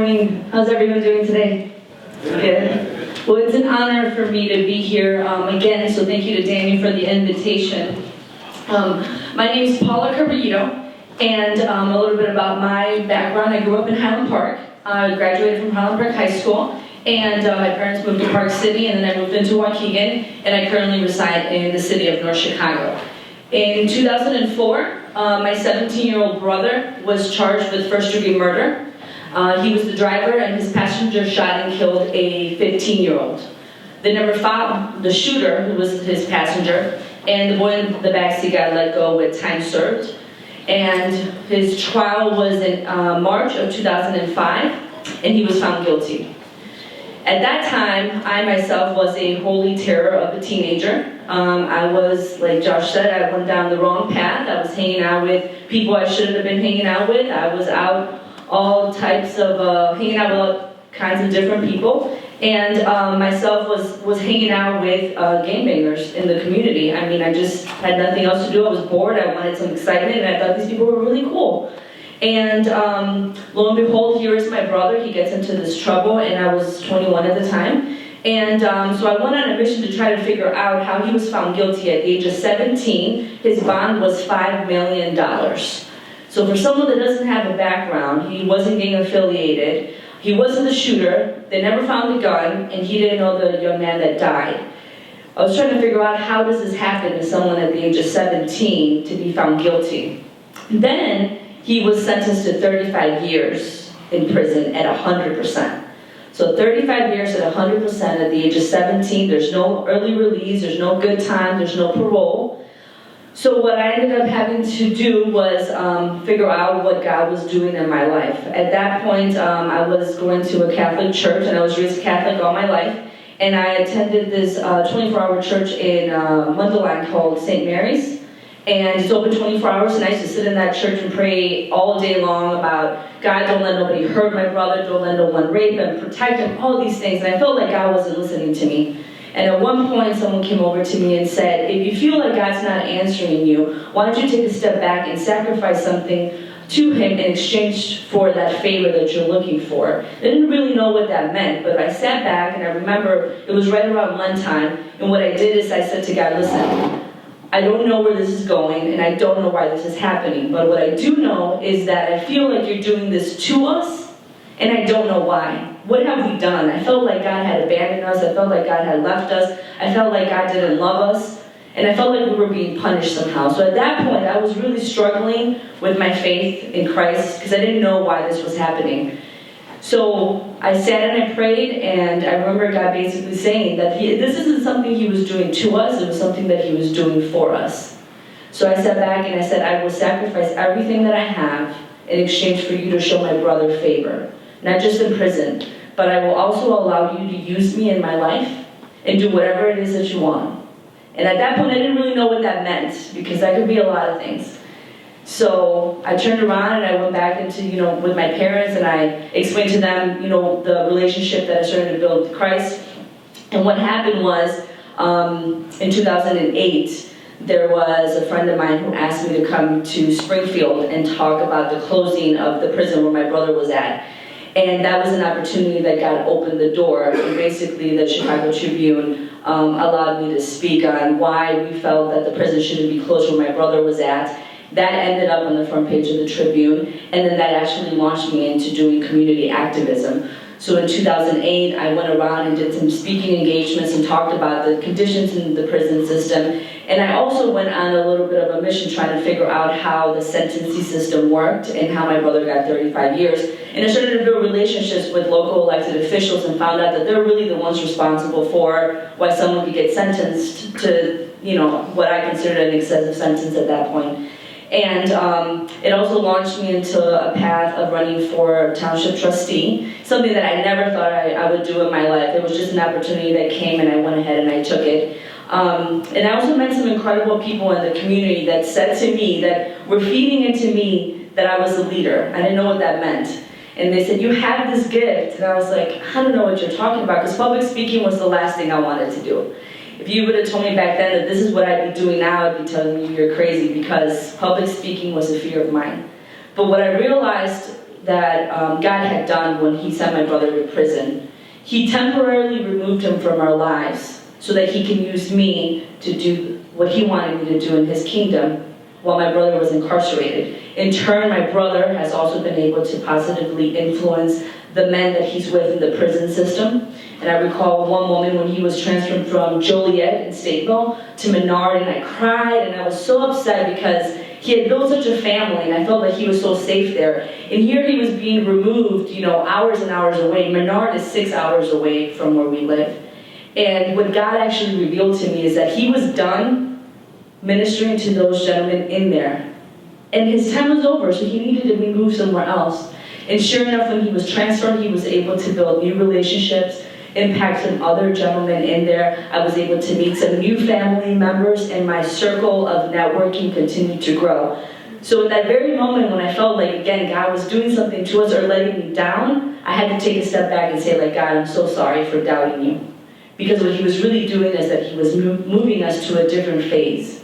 morning. How's everyone doing today? Good. Well, it's an honor for me to be here again, so thank you to Danny for the invitation. My name is Paula Carballido, and a little bit about my background. I grew up in Highland Park. I graduated from Highland Park High School, and my parents moved to Park City, and then I moved into Waukegan, and I currently reside in the city of North Chicago. In 2004, my 17-year-old brother was charged with first-degree murder. He was the driver, and his passenger shot and killed a 15-year-old. They never found the shooter, who was his passenger, and the boy in the backseat got let go with time served. And his trial was in March of 2005, and he was found guilty. At that time, I myself was a holy terror of a teenager. I was, like Josh said, I went down the wrong path. I was hanging out with people I shouldn't have been hanging out with. I was out all types of, hanging out with all kinds of different people. And myself was hanging out with gangbangers in the community. I mean, I just had nothing else to do. I was bored. I wanted some excitement, and I thought these people were really cool. And lo and behold, here is my brother. He gets into this trouble, and I was 21 at the time. And so I went on a mission to try to figure out how he was found guilty at the age of 17. His bond was $5 million. So for someone that doesn't have a background, he wasn't gang affiliated, he wasn't the shooter, they never found the gun, and he didn't know the young man that died. I was trying to figure out, how does this happen to someone at the age of 17 to be found guilty? Then he was sentenced to 35 years in prison at 100%. So 35 years at 100% at the age of 17. There's no early release, there's no good time, there's no parole. So what I ended up having to do was figure out what God was doing in my life. At that point, I was going to a Catholic church, and I was raised Catholic all my life. And I attended this 24-hour church in Melton called St. Mary's. And it's open 24 hours, and I used to sit in that church and pray all day long about, God, don't let nobody hurt my brother, don't let no one rape him, protect him, all these things. And I felt like God wasn't listening to me. And at one point, someone came over to me and said, if you feel like God's not answering you, why don't you take a step back and sacrifice something to him in exchange for that favor that you're looking for? I didn't really know what that meant, but I sat back, and I remember it was right around Lent time, and what I did is I said to God, listen, I don't know where this is going, and I don't know why this is happening, but what I do know is that I feel like you're doing this to us, and I don't know why. What have we done? I felt like God had abandoned us. I felt like God had left us. I felt like God didn't love us, and I felt like we were being punished somehow. So at that point, I was really struggling with my faith in Christ because I didn't know why this was happening. So I sat and I prayed, and I remember God basically saying that this isn't something he was doing to us, it was something that he was doing for us. So I sat back and I said, I will sacrifice everything that I have in exchange for you to show my brother favor. Not just in prison, but I will also allow you to use me in my life and do whatever it is that you want. And at that point, I didn't really know what that meant, because that could be a lot of things. So I turned around and I went back into, with my parents, and I explained to them, the relationship that I started to build with Christ. And what happened was, in 2008, there was a friend of mine who asked me to come to Springfield and talk about the closing of the prison where my brother was at. And that was an opportunity that God opened the door. And basically, the Chicago Tribune allowed me to speak on why we felt that the prison shouldn't be closed where my brother was at. That ended up on the front page of the Tribune, and then that actually launched me into doing community activism. So in 2008, I went around and did some speaking engagements and talked about the conditions in the prison system. And I also went on a little bit of a mission trying to figure out how the sentencing system worked and how my brother got 35 years. And I started to build relationships with local elected officials and found out that they're really the ones responsible for why someone could get sentenced to, what I considered an excessive sentence at that point. And it also launched me into a path of running for township trustee, something that I never thought I would do in my life. It was just an opportunity that came, and I went ahead and I took it. And I also met some incredible people in the community that said to me that were feeding into me that I was a leader. I didn't know what that meant. And they said, you have this gift. And I was like, I don't know what you're talking about, because public speaking was the last thing I wanted to do. If you would have told me back then that this is what I'd be doing now, I'd be telling you you're crazy, because public speaking was a fear of mine. But what I realized that God had done when he sent my brother to prison. He temporarily removed him from our lives so that he can use me to do what he wanted me to do in his kingdom while my brother was incarcerated. In turn, my brother has also been able to positively influence the men that he's with in the prison system. And I recall one moment when he was transferred from Joliet in Stateville to Menard, and I cried, and I was so upset because he had built such a family, and I felt like he was so safe there. And here he was being removed, hours and hours away. Menard is 6 hours away from where we live. And what God actually revealed to me is that he was done ministering to those gentlemen in there. And his time was over, so he needed to be moved somewhere else. And sure enough, when he was transferred, he was able to build new relationships, impact some other gentlemen in there. I was able to meet some new family members, and my circle of networking continued to grow. So at that very moment when I felt like, again, God was doing something to us or letting me down, I had to take a step back and say, like, God, I'm so sorry for doubting you. Because what he was really doing is that he was moving us to a different phase.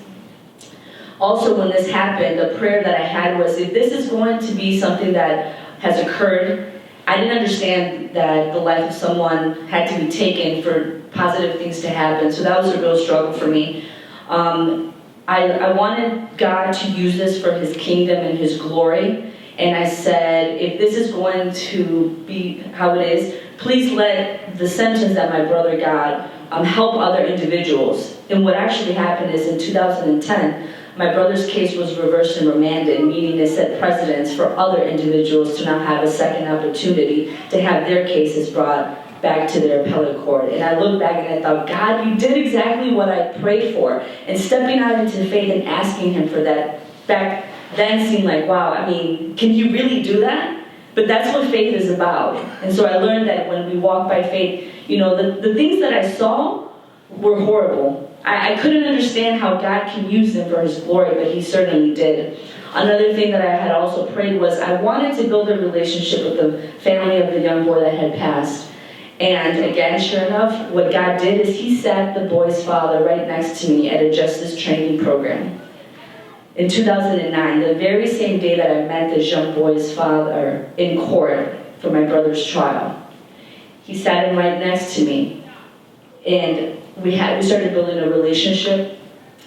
Also, when this happened, the prayer that I had was, if this is going to be something that has occurred, I didn't understand that the life of someone had to be taken for positive things to happen. So that was a real struggle for me. I wanted God to use this for his kingdom and his glory. And I said, if this is going to be how it is, please let the sentence that my brother got help other individuals. And what actually happened is in 2010, my brother's case was reversed and remanded, meaning it set precedents for other individuals to now have a second opportunity to have their cases brought back to their appellate court. And I looked back and I thought, God, you did exactly what I prayed for. And stepping out into faith and asking him for that back then seemed like, wow, can you really do that? But that's what faith is about. And so I learned that when we walk by faith, the things that I saw were horrible. I couldn't understand how God can use them for his glory, but he certainly did. Another thing that I had also prayed was I wanted to build a relationship with the family of the young boy that had passed. And again, sure enough, what God did is he sat the boy's father right next to me at a justice training program. In 2009, the very same day that I met this young boy's father in court for my brother's trial, he sat him right next to me. And we started building a relationship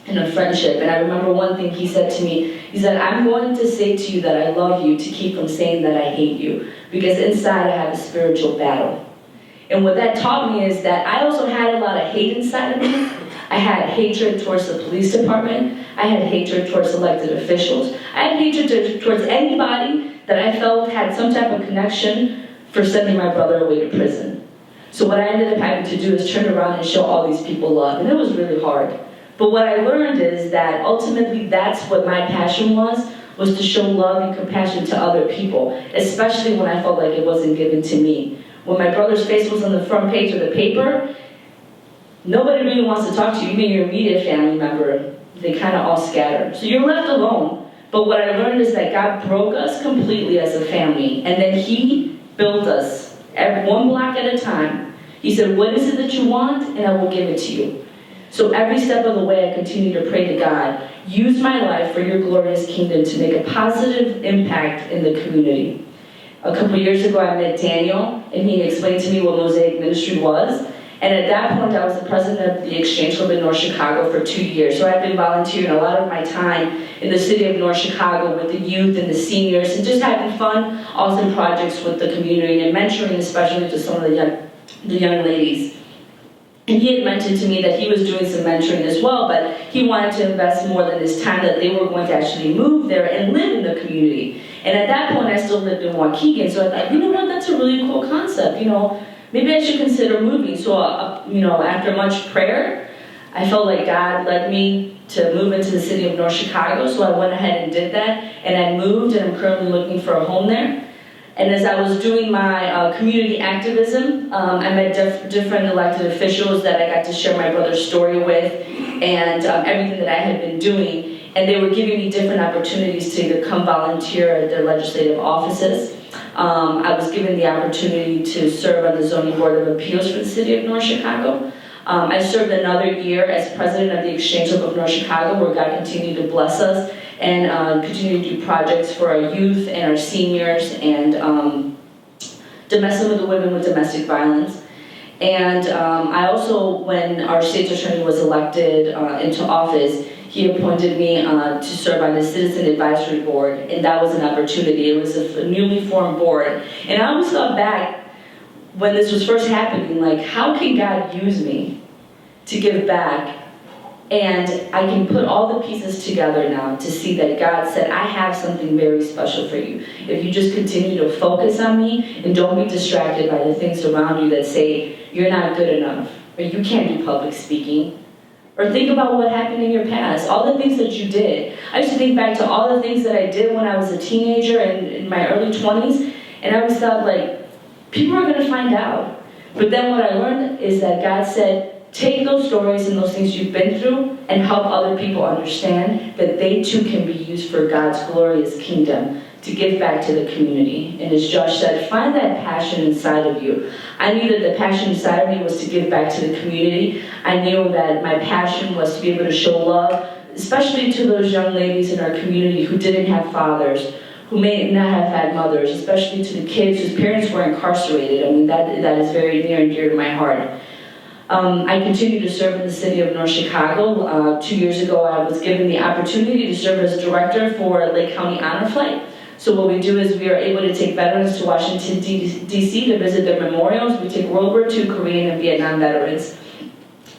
and a friendship. And I remember one thing he said to me. He said, I'm going to say to you that I love you to keep from saying that I hate you. Because inside I have a spiritual battle. And what that taught me is that I also had a lot of hate inside of me. I had hatred towards the police department. I had hatred towards elected officials. I had hatred towards anybody that I felt had some type of connection for sending my brother away to prison. So what I ended up having to do is turn around and show all these people love. And it was really hard. But what I learned is that ultimately that's what my passion was to show love and compassion to other people, especially when I felt like it wasn't given to me. When my brother's face was on the front page of the paper, nobody really wants to talk to you. Even your immediate family member, they kind of all scatter. So you're left alone. But what I learned is that God broke us completely as a family. And then he built us one block at a time. He said, what is it that you want? And I will give it to you. So every step of the way, I continue to pray to God, use my life for your glorious kingdom to make a positive impact in the community. A couple years ago, I met Daniel, and he explained to me what Mosaic Ministry was. And at that point, I was the president of the Exchange Club in North Chicago for 2 years. So I've been volunteering a lot of my time in the city of North Chicago with the youth and the seniors, and just having fun, awesome projects with the community, and mentoring especially to some of the young ladies. And he had mentioned to me that he was doing some mentoring as well, but he wanted to invest more than his time, that they were going to actually move there and live in the community. And at that point, I still lived in Waukegan, so I thought, you know what, that's a really cool concept, Maybe I should consider moving. So, after much prayer, I felt like God led me to move into the city of North Chicago. So I went ahead and did that. And I moved, and I'm currently looking for a home there. And as I was doing my community activism, I met different elected officials that I got to share my brother's story with, and everything that I had been doing. And they were giving me different opportunities to either come volunteer at their legislative offices. I was given the opportunity to serve on the Zoning Board of Appeals for the city of North Chicago. I served another year as president of the Exchange Club of North Chicago, where God continued to bless us and continue to do projects for our youth and our seniors and with the women with domestic violence. And I also, when our state's attorney was elected into office, he appointed me to serve on the Citizen Advisory Board, and that was an opportunity. It was a newly formed board. And I always thought back, when this was first happening, like, how can God use me to give back? And I can put all the pieces together now to see that God said, I have something very special for you. If you just continue to focus on me and don't be distracted by the things around you that say, you're not good enough, or you can't do public speaking, or think about what happened in your past, all the things that you did. I used to think back to all the things that I did when I was a teenager and in my early 20s, and I always thought, like, people are going to find out. But then what I learned is that God said, take those stories and those things you've been through and help other people understand that they too can be used for God's glorious kingdom to give back to the community. And as Josh said, find that passion inside of you. I knew that the passion inside of me was to give back to the community. I knew that my passion was to be able to show love, especially to those young ladies in our community who didn't have fathers, who may not have had mothers, especially to the kids whose parents were incarcerated. I mean, that is very near and dear to my heart. I continue to serve in the city of North Chicago. 2 years ago, I was given the opportunity to serve as director for Lake County Honor Flight. So what we do is we are able to take veterans to Washington, D.C. to visit their memorials. We take World War II, Korean, and Vietnam veterans.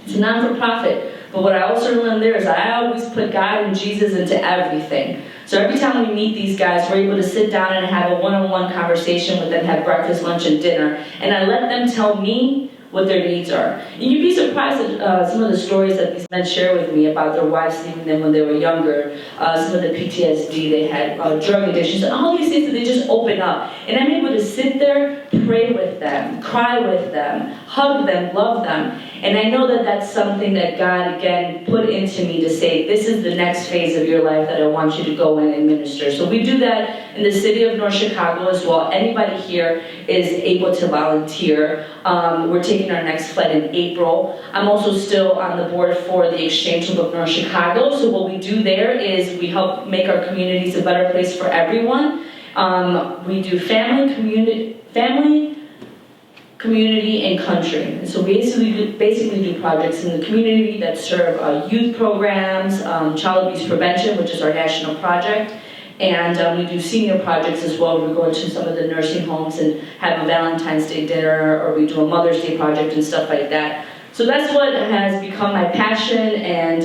It's a non-for-profit, but what I also learned there is that I always put God and Jesus into everything. So every time we meet these guys, we're able to sit down and have a one-on-one conversation with them, have breakfast, lunch, and dinner, and I let them tell me what their needs are. And you'd be surprised at some of the stories that these men share with me about their wives leaving them when they were younger, some of the PTSD they had, drug addictions, and all these things that they just open up. And I'm able to sit there, pray with them, cry with them, hug them, love them. And I know that that's something that God, again, put into me to say, this is the next phase of your life that I want you to go in and minister. So we do that in the city of North Chicago as well. Anybody here is able to volunteer. We're taking our next flight in April. I'm also still on the board for the Exchange Club of North Chicago. So what we do there is we help make our communities a better place for everyone. We do family, community, and country. And so we basically do projects in the community that serve youth programs, child abuse prevention, which is our national project. And we do senior projects as well. We go into some of the nursing homes and have a Valentine's Day dinner, or we do a Mother's Day project and stuff like that. So that's what has become my passion, and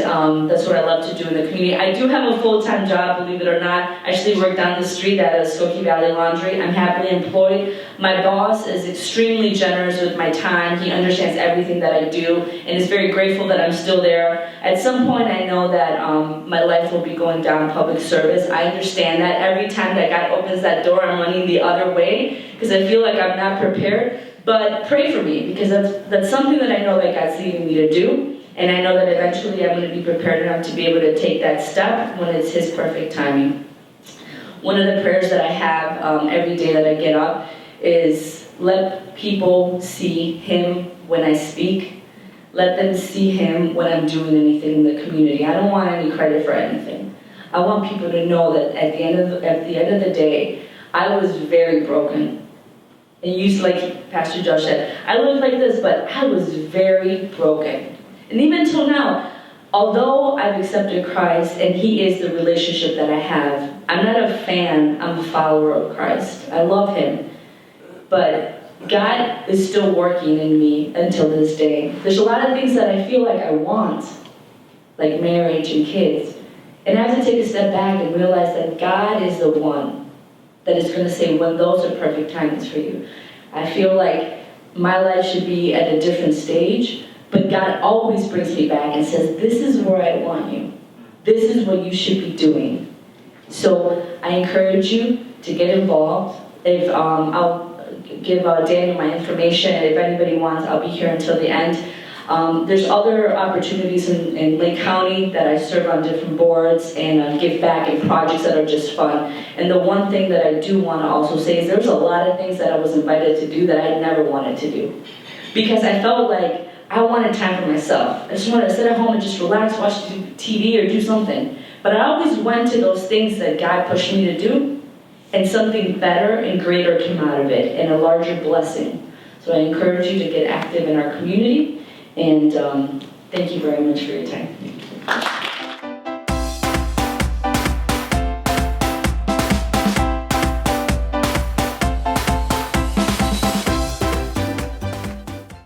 that's what I love to do in the community. I do have a full-time job, believe it or not. I actually work down the street at a Skokie Valley Laundry. I'm happily employed. My boss is extremely generous with my time. He understands everything that I do and is very grateful that I'm still there. At some point, I know that my life will be going down public service. I understand that. Every time that God opens that door, I'm running the other way because I feel like I'm not prepared. But pray for me, because that's something that I know that God's leading me to do, and I know that eventually I'm going to be prepared enough to be able to take that step when it's His perfect timing. One of the prayers that I have every day that I get up is, let people see Him when I speak. Let them see Him when I'm doing anything in the community. I don't want any credit for anything. I want people to know that at the end of the day, I was very broken. And used, like Pastor Josh said, I looked like this, but I was very broken. And even till now, although I've accepted Christ and He is the relationship that I have, I'm not a fan, I'm a follower of Christ. I love Him. But God is still working in me until this day. There's a lot of things that I feel like I want, like marriage and kids. And I have to take a step back and realize that God is the one that is going to say when those are perfect times for you. I feel like my life should be at a different stage, but God always brings me back and says, this is where I want you. This is what you should be doing. So I encourage you to get involved. If I'll give Daniel my information, and if anybody wants, I'll be here until the end. There's other opportunities in Lake County that I serve on different boards and give back in projects that are just fun. And the one thing that I do want to also say is there's a lot of things that I was invited to do that I never wanted to do. Because I felt like I wanted time for myself. I just wanted to sit at home and just relax, watch TV or do something. But I always went to those things that God pushed me to do, and something better and greater came out of it, and a larger blessing. So I encourage you to get active in our community, and thank you very much for your time.